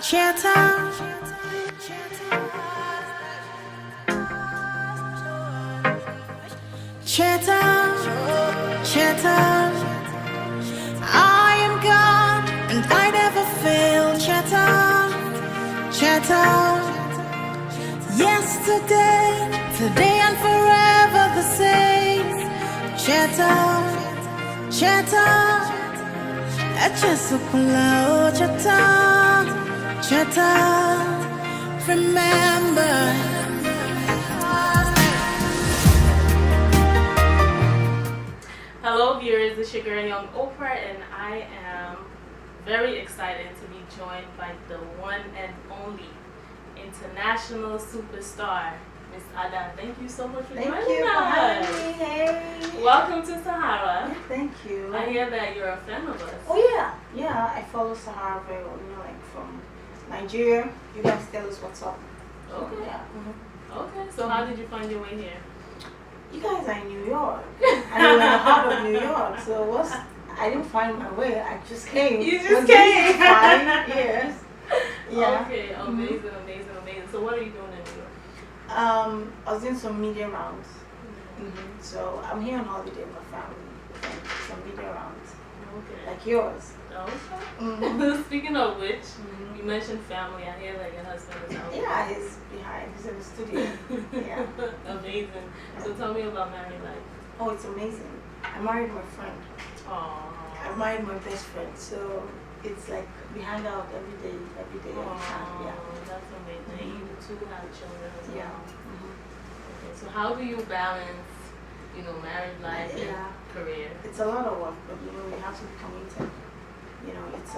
Chatter, chatter, chatter. I am God and I never fail. Chatter, chatter. Yesterday, today and forever the same. Chatter, chatter. Chatter, chatter, chatter. Remember. Hello viewers, this is your girl Young Oprah and I am very excited to be joined by the one and only international superstar, Miss Ada. Thank you so much for joining us. Thank you for having me. Hey. Welcome to Sahara. Yeah, thank you. I hear that you're a fan of us. Oh yeah, yeah. I follow Sahara very well. You know, like from Nigeria. You guys tell us what's up. So, Okay. yeah. Okay, so how did you find your way here? You guys are in New York. And we're in the heart of New York. So I didn't find my way. I just came. You just came. Fine. Yes. Yeah. Okay, amazing, amazing, amazing. So what are you doing in New York? I was doing some media rounds. So I'm here on holiday with my family. Some media rounds. Okay. Like yours. Okay. Speaking of which, you mentioned family. I hear that your husband is out. Yeah, he's behind. He's in the studio. Yeah. Amazing. So tell me about married life. Oh, it's amazing. I married my friend. Aww. I married my best friend. So it's like we hang out every day, every time. Yeah. That's amazing. You two have children as well. Yeah. Okay. So how do you balance, married life and career? It's a lot of work, but you have to be committed. It's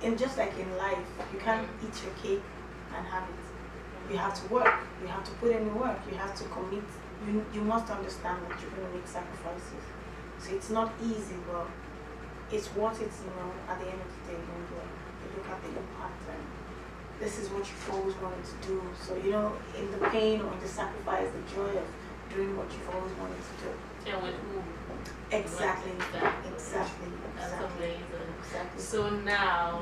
and just like in life, you can't eat your cake and have it. You have to work. You have to put in the work. You have to commit. You must understand that you're going to make sacrifices. So it's not easy, but it's worth it. At the end of the day, you look at the impact and this is what you've always wanted to do. So in the pain or in the sacrifice, the joy of doing what you've always wanted to do. And with who? Exactly. That's amazing. Exactly. So now,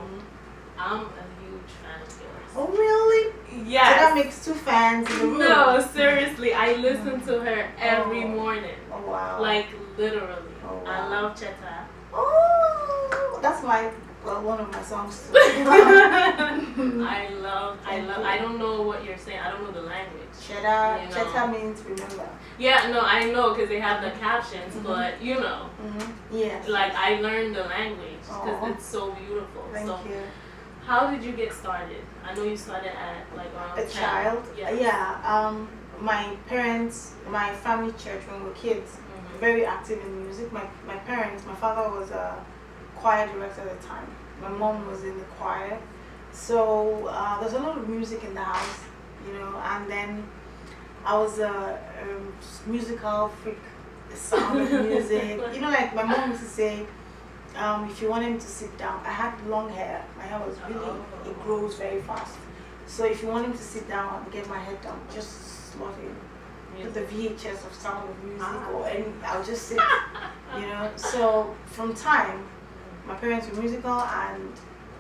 I'm a huge fan of yours. Oh really? Yes. So that makes two fans in the room. No, seriously, I listen to her every morning. Oh wow. Like literally. Oh, wow. I love Cheta. Oh, that's one of my songs too. I don't know what you're saying. I don't know the language. Cheta means remember. Yeah, no, I know because they have the captions, but Yes. like I learned the language because it's so beautiful. Thank you. How did you get started? I know you started at like around A 10. child? Yeah. My parents, my family church when we were kids, very active in music. My parents, my father was a choir director at the time. My mom was in the choir. So there's a lot of music in the house, and then I was a musical freak, the sound of music. Like my mom used to say, if you want him to sit down, I had long hair. My hair was it grows very fast. So if you want him to sit down and get my head done, just slot in. Put the VHS of Sound of Music, and I'll just sit, So from time, my parents were musical, and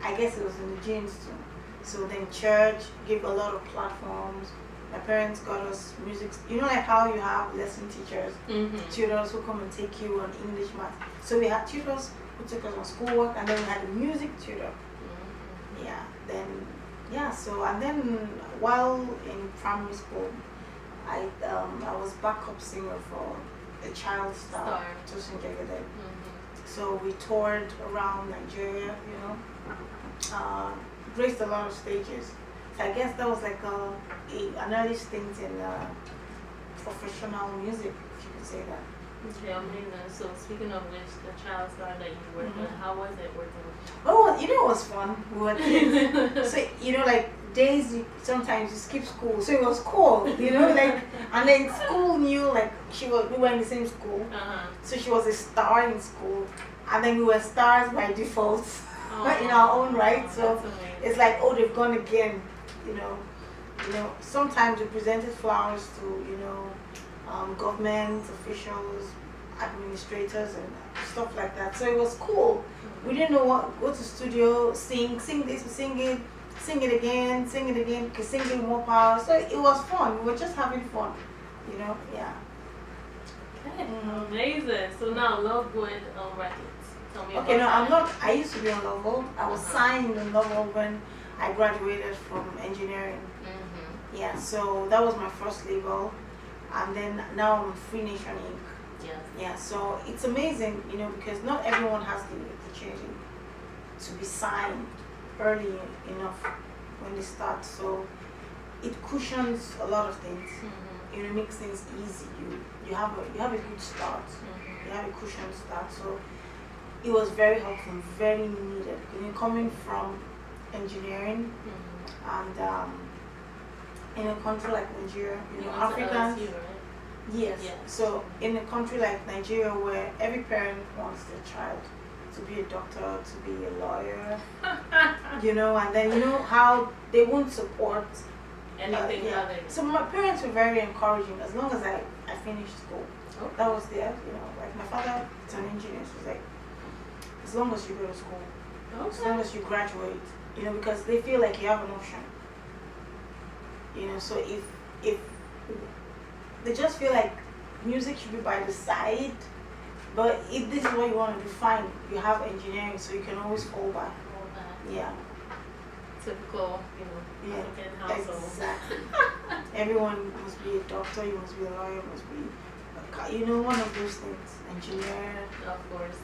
I guess it was in the genes too. So then church gave a lot of platforms. My parents got us music. Like how you have lesson teachers, tutors who come and take you on English, math. So we had tutors who took us on schoolwork, and then we had a music tutor. So and then while in primary school, I was backup singer for a child star, Tosin Jegede. So we toured around Nigeria, graced a lot of stages. So I guess that was like an early stint in professional music, if you could say that. Okay, amazing. So speaking of which, the child star that you worked with, how was it working with you? Oh, it was fun. We were kids. So, like days, sometimes you skip school. So it was cool, and then school knew, like, we were in the same school. So she was a star in school. And then we were stars by default in our own right. So it's like, they've gone again, Sometimes we presented flowers to, government officials, administrators, and stuff like that. So it was cool. We didn't know what, go to studio, sing this, sing it, sing it again, sing it with more power. So it was fun. We were just having fun, you know. Yeah. Okay, amazing. So now Lovewood Records. Tell me Okay, no, about I'm that. not. I used to be on Lovell. I was signed on Lovell when I graduated from engineering. Yeah, so that was my first label, and then now I'm Free Nation Inc. Yes. Yeah, so it's amazing, you know, because not everyone has the opportunity to be signed early enough when they start. So it cushions a lot of things. You know, makes things easy. You have a good start. You have a cushioned start. So it was very helpful, very needed. You know, coming from engineering and in a country like Nigeria, you know, Africans. LSU, right? Yes. Yeah. So in a country like Nigeria, where every parent wants their child to be a doctor, to be a lawyer, you know, and then you know how they won't support Anything yeah. other. So my parents were very encouraging as long as I finished school. Okay. That was there, you know, like my father is an engineer, so he's like, as long as you go to school, as long as you graduate, you know, because they feel like you have an option. You know, so if they just feel like music should be by the side, but if this is what you want to do, fine. You have engineering, so you can always fall back. Yeah. Typical, you know, Yeah, African household. exactly. Everyone must be a doctor, you must be a lawyer, you must be, you know, one of those things. Engineer. Of course.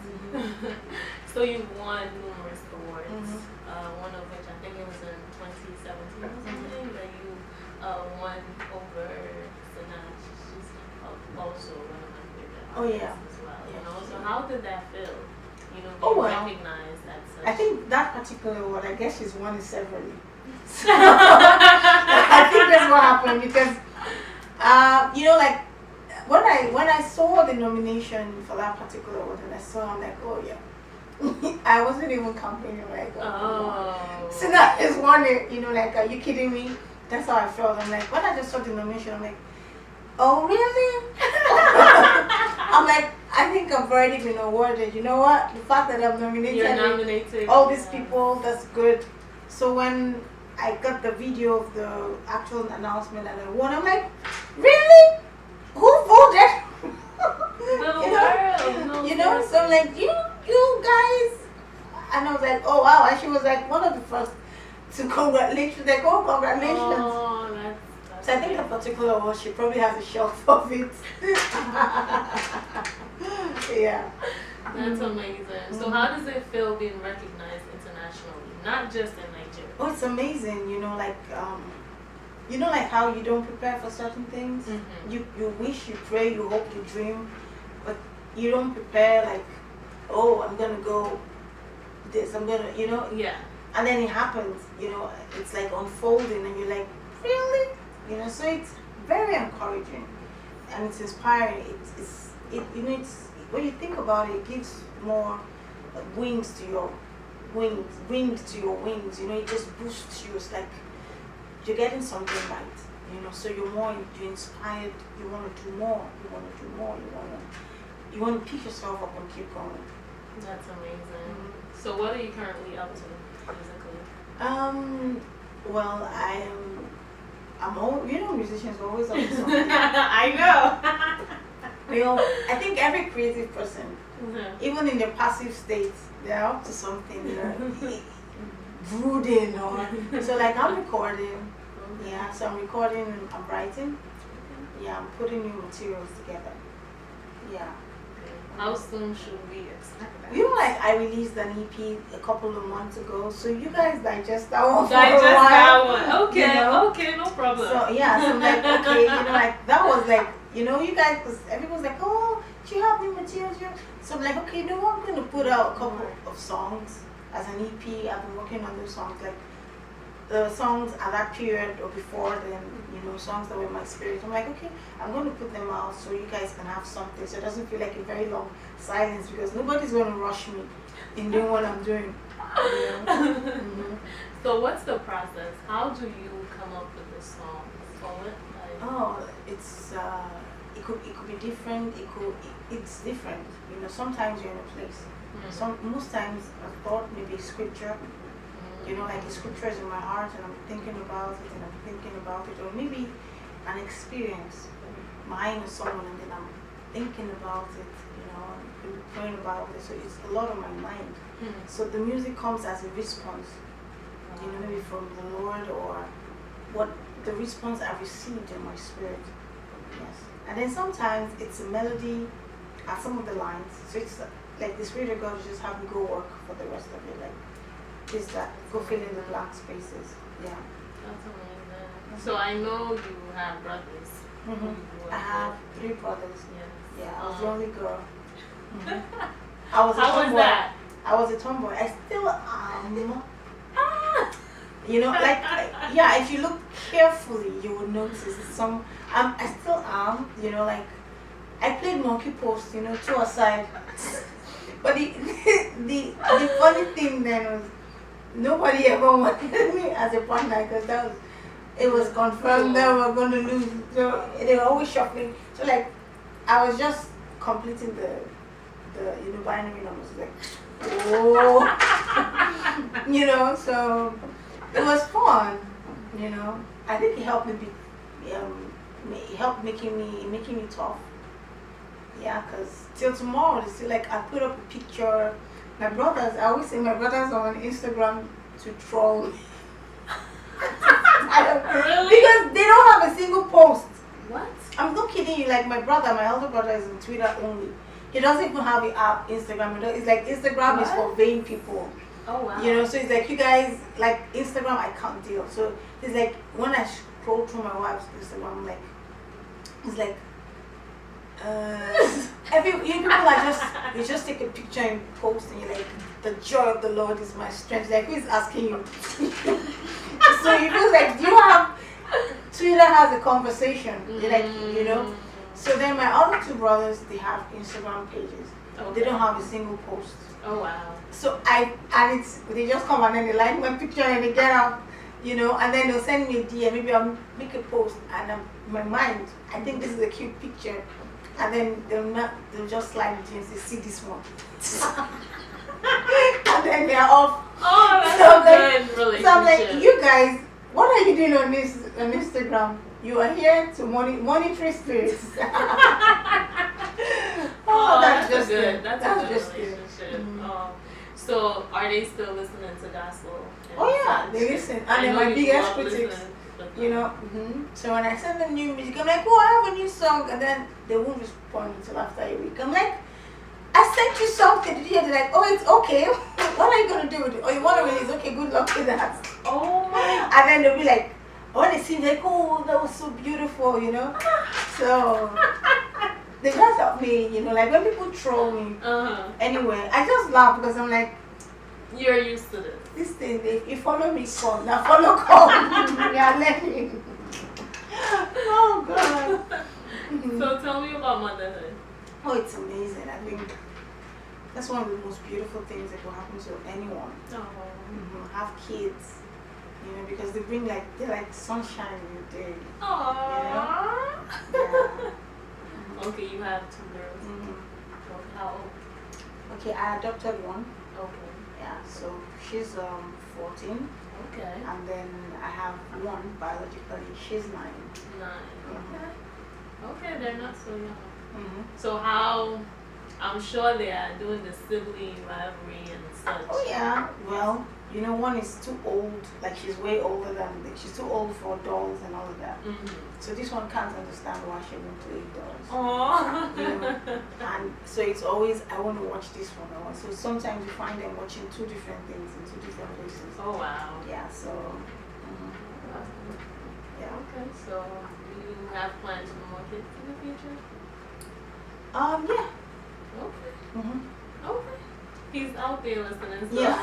So you won numerous awards. One of which I think it was in 2017 or something that you won over Sinach. She's also one of my favorite Oh, yeah. artists as well. Yeah, You know, she so is. how did that feel? You know, Oh, being well. recognized as such. I think that particular one, I guess she's won it severally. So, I think that's what happened because, you know, like when I saw the nomination for that particular one, and I saw, I'm like, oh yeah. I wasn't even campaigning like, Oh. so now I just won it, you know, like, are you kidding me? That's how I felt. I'm like, when I just saw the nomination, I'm like, oh really? I'm like, I think I've already been awarded. You know what? The fact that I'm nominated, You're nominated. all these people, that's good. So when I got the video of the actual announcement and I won, I'm like, really? Who voted? The you world. know, No, you know. So I'm like, you guys, and I was like, oh wow. And she was like one of the first to congratulate. She was like, oh, congratulations. Oh, that's So I think that particular one, she probably has a shelf of it. Yeah. That's amazing. So how does it feel being recognized internationally, not just in Nigeria? Oh, it's amazing. You know, like how you don't prepare for certain things. You wish, you pray, you hope, you dream, but you don't prepare. Like, oh, I'm gonna go this. I'm gonna, you know. Yeah. And then it happens. You know, it's like unfolding, and you're like, really? You know, so it's very encouraging, and it's inspiring. It's when you think about it, it gives more wings to your wings. You know, it just boosts you. It's like you're getting something right. You know, so you're inspired. You want to do more. You want to do more. You want to pick yourself up and keep going. That's amazing. So what are you currently up to musically? Well, I'm always, you know, musicians are always up to something. I know. You know, I think every creative person, even in their passive state, they're up to something. They're brooding or so. Like I'm recording, yeah. So I'm recording and I'm writing, yeah. I'm putting new materials together, yeah. How soon should we expect that? You know, like I released an EP a couple of months ago, so you guys digest that one for Digest a while. that one. Okay, you know? okay, no problem. So yeah, so I'm like, okay, you know, like that was like, you know, you guys, cause everyone's like, oh, do you have new materials? So I'm like, okay, you know what, I'm gonna put out a couple of songs as an EP. I've been working on those songs, like the songs at that period or before then, you know, songs that were in my spirit. I'm like, okay, I'm going to put them out so you guys can have something, so it doesn't feel like a very long silence, because nobody's going to rush me in doing what I'm doing. You know? So what's the process? How do you come up with the songs? Or what, Oh, it's it could be different. It's different. You know, sometimes you're in a place. Most times I thought maybe scripture. You know, like a scripture is in my heart and I'm thinking about it and I'm thinking about it, or maybe an experience, mine or someone, and then I'm thinking about it, you know, and praying about it. So it's a lot on my mind. So the music comes as a response, you know, maybe from the Lord or what the response I received in my spirit. Yes. And then sometimes it's a melody at some of the lines. So it's like the Spirit of God just have me go work for the rest of it. Like, is that go fill in the blank spaces. Yeah. That's amazing. So I know you have brothers. I have 3 brothers. Yes. Yeah, I was the only girl. I was a How was tomboy. that? I was a tomboy. I still am. You know, like, yeah, if you look carefully, you will notice some. I still am. You know, like, I played monkey post. You know, 2 aside. But the funny thing then was nobody ever wanted me as a partner because it was confirmed that we were going to lose. So they were always shuffling. So like I was just completing the you know, binary numbers, like, oh, you know. So it was fun. You know, I think it helped me it helped making me tough. Yeah, because till tomorrow, it's still like I put up a picture. My brothers, I always say my brothers are on Instagram to troll me. Really? Because they don't have a single post. What? I'm not kidding you. Like my brother, my elder brother is on Twitter only. He doesn't even have the app Instagram. It's like Instagram is for vain people. Oh wow. You know, so it's like you guys, like Instagram, I can't deal. So it's like when I scroll through my wife's Instagram, I'm like, it's like, you people are just, you just take a picture and post and you're like, the joy of the Lord is my strength. Like, who is asking you? So you feel like, do you have, Twitter has a conversation, you're like, you know. So then my other 2 brothers, they have Instagram pages. Okay. They don't have a single post. Oh wow. So they just come and then they like my picture and they get out, you know, and then they'll send me a DM. Maybe I'll make a post and in my mind, I think this is a cute picture. And then they'll just slide it in and say, see this one. And then they're off. Oh, that's So a good relationship. So I'm like, you guys, what are you doing on Instagram? You are here to monitor spirits. Oh, that's just good. it. That's a good relationship. So are they still listening to gospel? Oh yeah, they listen. And they're my biggest critics. You know, so when I send them new music, I'm like, oh, I have a new song, and then they won't respond until after a week. I'm like, I sent you something. Did you hear? They're like, oh, it's okay. What are you gonna do with it? Oh, you want to release? Okay, good luck with that. Oh my. And then they'll be like, when they see me, like, oh, that was so beautiful, you know. So they just help me, you know. Like when people troll me, anyway, I just laugh because I'm like, you're used to this. This thing, if you follow me, come. Now follow, come. We are learning. Oh, God. So tell me about motherhood. Oh, it's amazing. I think that's one of the most beautiful things that will happen to anyone. Have kids, you know, because they're like sunshine in your day. Aww. You know? Yeah. Okay, you have 2 girls. Okay, how old? Okay, I adopted one. Okay. Yeah, so she's 14. Okay. And then I have one biologically. She's 9. 9. Okay. Okay, they're not so young. So I'm sure they are doing the sibling rivalry and such. Oh yeah, well, you know, one is too old, like she's way older she's too old for dolls and all of that. So this one can't understand why she won't play dolls. Aww. You know? And so it's always, I want to watch this one. So sometimes you find them watching 2 different things in 2 different places. Oh wow. Yeah, so. Yeah. Okay, so do you have plans for more kids in the future? Yeah. Okay. Okay. He's out there listening. So. Yeah.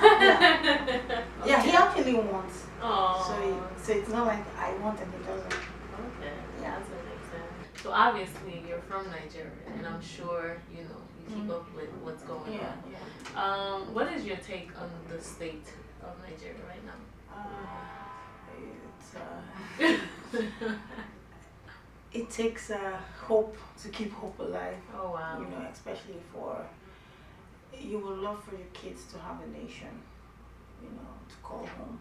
Okay. Yeah, he actually wants. Oh. So it's not like I want and he doesn't. Okay. Yeah. That's what makes sense. So obviously you're from Nigeria, and I'm sure you keep up with what's going on. Yeah. What is your take on the state of Nigeria right now? It takes hope to keep hope alive. Oh wow. You know, especially you would love for your kids to have a nation. to call home.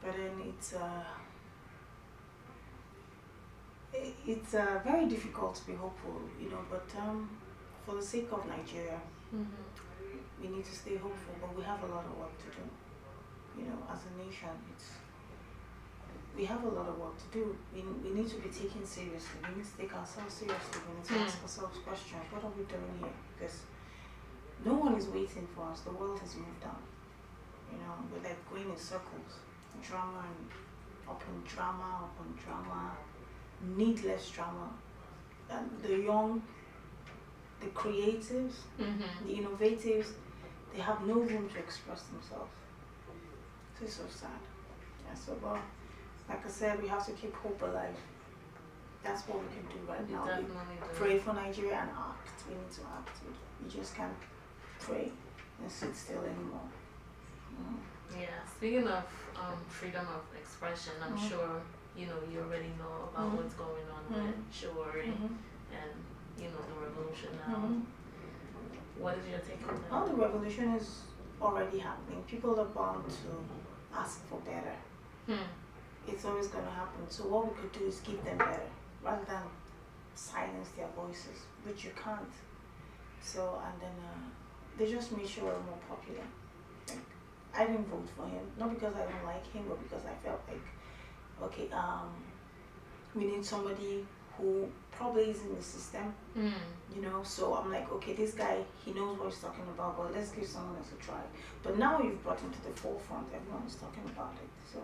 But then it's very difficult to be hopeful, but for the sake of Nigeria, we need to stay hopeful, but we have a lot of work to do. As a nation, we have a lot of work to do. We need to be taken seriously. We need to take ourselves seriously. We need to ask ourselves questions. What are we doing here? Because no one is waiting for us. The world has moved on. We're like going in circles. Drama and upon drama, needless drama. And the young, the creatives, the innovatives, they have no room to express themselves. It's so sad. Yeah, so well, like I said, we have to keep hope alive. That's what we can do right now. We pray for Nigeria and act. We need to act. We just can't pray and sit still anymore. Yeah, speaking of freedom of expression, I'm sure you already know about what's going on with Shuri and the revolution now. What is your take on that? Well, the revolution is already happening. People are bound to ask for better. It's always going to happen. So what we could do is give them better rather than silence their voices, which you can't. So, and then they just made sure we're more popular. Like, I didn't vote for him, not because I don't like him, but because I felt like, okay, we need somebody who probably is in the system, so I'm like, okay, this guy, he knows what he's talking about, but let's give someone else a try. But now you've brought him to the forefront, everyone's talking about it, so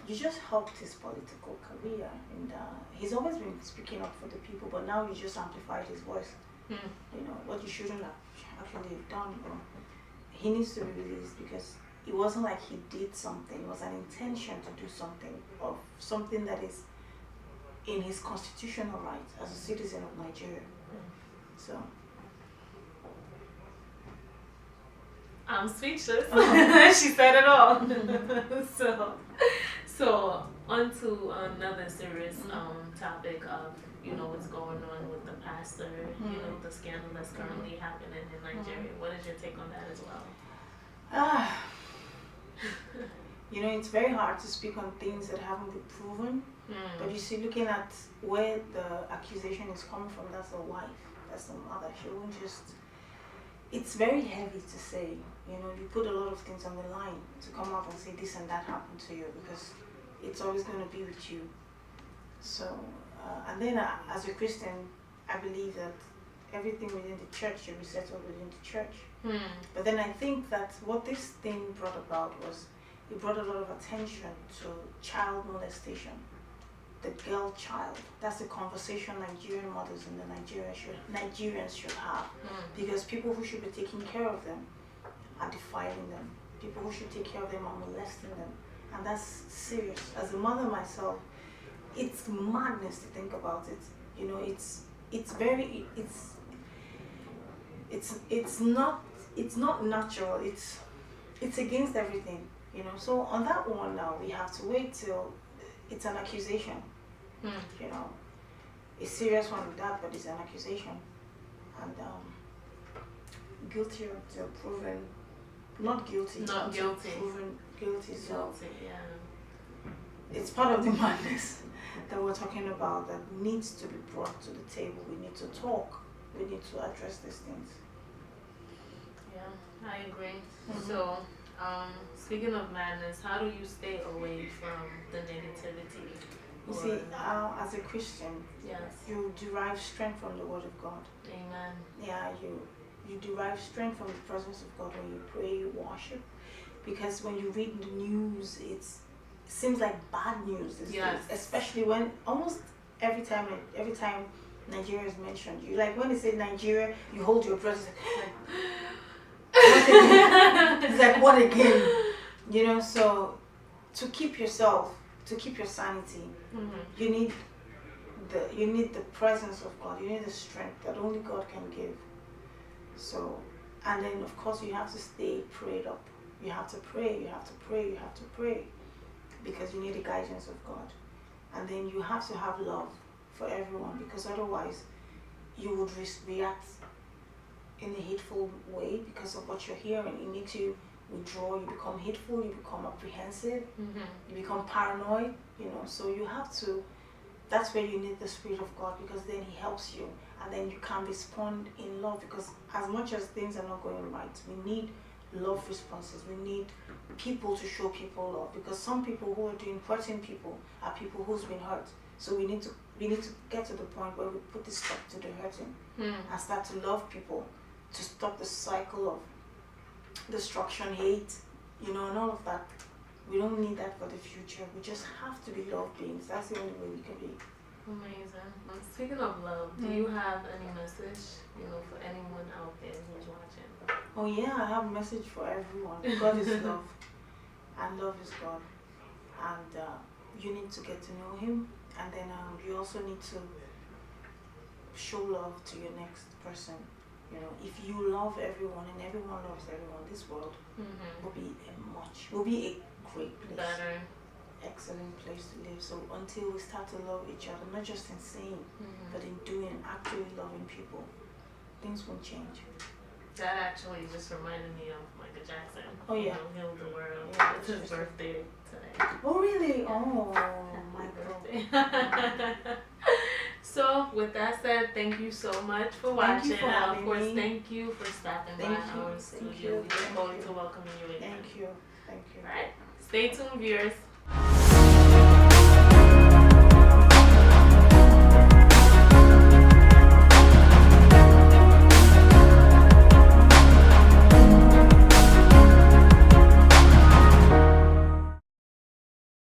you just helped his political career, and he's always been speaking up for the people, but now you just amplified his voice. What you shouldn't have actually have done. He needs to be released because it wasn't like he did something, it was an intention to do something, of something that is in his constitutional rights as a citizen of Nigeria. So I'm speechless. She said it all. So on to another serious topic of what's going on with the pastor, the scandal that's currently happening in Nigeria. What is your take on that as well? It's very hard to speak on things that haven't been proven. But you see, looking at where the accusation is coming from, that's the wife, that's the mother. She won't just. It's very heavy to say. You put a lot of things on the line to come out and say this and that happened to you, because it's always going to be with you. So, and then as a Christian, I believe that everything within the church should be settled within the church. But then I think that what this thing brought about was, it brought a lot of attention to child molestation. The girl child. That's the conversation Nigerian mothers and the Nigerians should have. Because people who should be taking care of them are defiling them. People who should take care of them are molesting them. And that's serious. As a mother myself, it's madness to think about it. It's not natural. It's against everything. So on that one now, we have to wait till it's an accusation. A serious one with that, but it's an accusation. And guilty until proven not guilty. Not guilty. Proven guilty. So Guilty, yeah. it's part of the madness that we're talking about that needs to be brought to the table. We need to talk. We need to address these things. Yeah, I agree. So, speaking of madness, how do you stay away from the negativity? You see, as a Christian, yes, you derive strength from the Word of God. Amen. Yeah, you derive strength from the presence of God when you pray, you worship. Because when you read the news, it seems like bad news. Yes. Especially when almost every time Nigeria is mentioned, you like when they say Nigeria, you hold your breath. It's like, what again? So to keep yourself, to keep your sanity, you need the presence of God. You need the strength that only God can give. So, and then of course you have to stay prayed up. You have to pray, you have to pray, you have to pray, because you need the guidance of God. And then you have to have love for everyone, because otherwise you would react in a hateful way because of what you're hearing. It makes you withdraw, you become hateful, you become apprehensive, Mm-hmm. you become paranoid, you know. So you have to, that's where you need the Spirit of God, because then He helps you, and then you can respond in love, because as much as things are not going right, we need love responses. We need people to show people love, because some people who are doing hurting people are people who's been hurt. So we need to get to the point where we put this stop to the hurting and start to love people, to stop the cycle of destruction, hate, you know, and all of that. We don't need that for the future. We just have to be love beings. That's the only way we can be. Amazing. Speaking of love, do you have any message, you know, for anyone out there who's watching? Oh yeah, I have a message for everyone. God is love, and love is God, and you need to get to know Him, and then you also need to show love to your next person. You know, if you love everyone and everyone loves everyone, this world will be a great place. Better. Excellent place to live. So until we start to love each other, not just in saying, but in doing, actually loving people, things won't change. That actually just reminded me of Michael Jackson. Oh yeah. You know, Heal the World. Yeah, It's his birthday today. Oh really? Yeah. Oh Happy my birthday. God. So with that said, thank you so much for watching. Thank you for and of having course, me. thank you for stopping by our Thank studio. you. We look Thank forward you. to welcoming you again. Thank you. Thank you. Alright. Stay tuned, viewers.